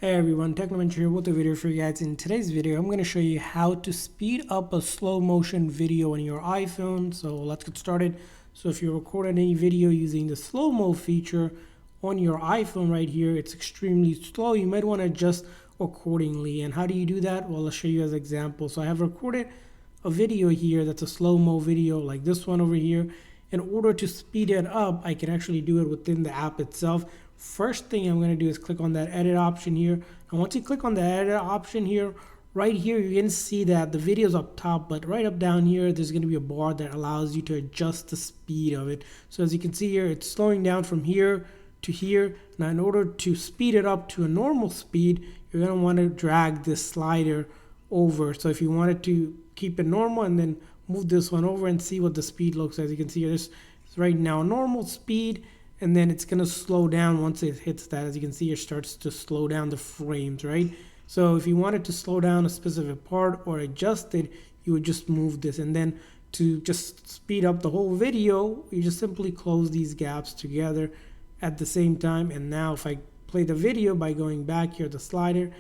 Hey everyone, Technoventure here with a video for you guys. In today's video, I'm going to show you how to speed up a slow motion video on your iPhone. So let's get started. So if you're recording any video using the slow-mo feature on your iPhone right here, it's extremely slow. You might want to adjust accordingly. And how do you do that? Well, I'll show you as an example. So I have recorded a video here that's a slow-mo video like this one over here. In order to speed it up, I can actually do it within the app itself. First thing I'm going to do is click on that edit option here. And once you click on the edit option here, right here, you can see that the video is up top, but right up down here, there's going to be a bar that allows you to adjust the speed of it. So as you can see here, it's slowing down from here to here. Now, in order to speed it up to a normal speed, you're going to want to drag this slider over. So if you wanted to keep it normal and then move this one over and see what the speed looks like. As you can see here, this is right now normal speed, and then it's going to slow down once it hits that. As you can see, it starts to slow down the frames, right? So if you wanted to slow down a specific part or adjust it, you would just move this. And then to just speed up the whole video, you just simply close these gaps together at the same time. And now if I play the video by going back here, the slider,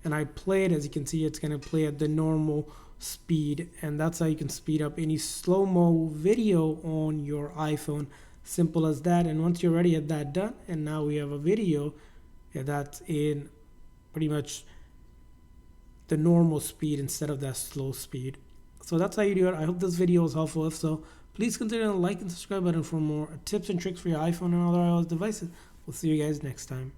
and I play it, as you can see, it's going to play at the normal speed. And that's how you can speed up any slow-mo video on your iPhone. Simple as that. And once you're ready at that done, and now we have a video that's in pretty much the normal speed instead of that slow speed. So that's how you do it. I hope this video was helpful. If so, please consider the like and subscribe button for more tips and tricks for your iPhone and other iOS devices. We'll see you guys next time.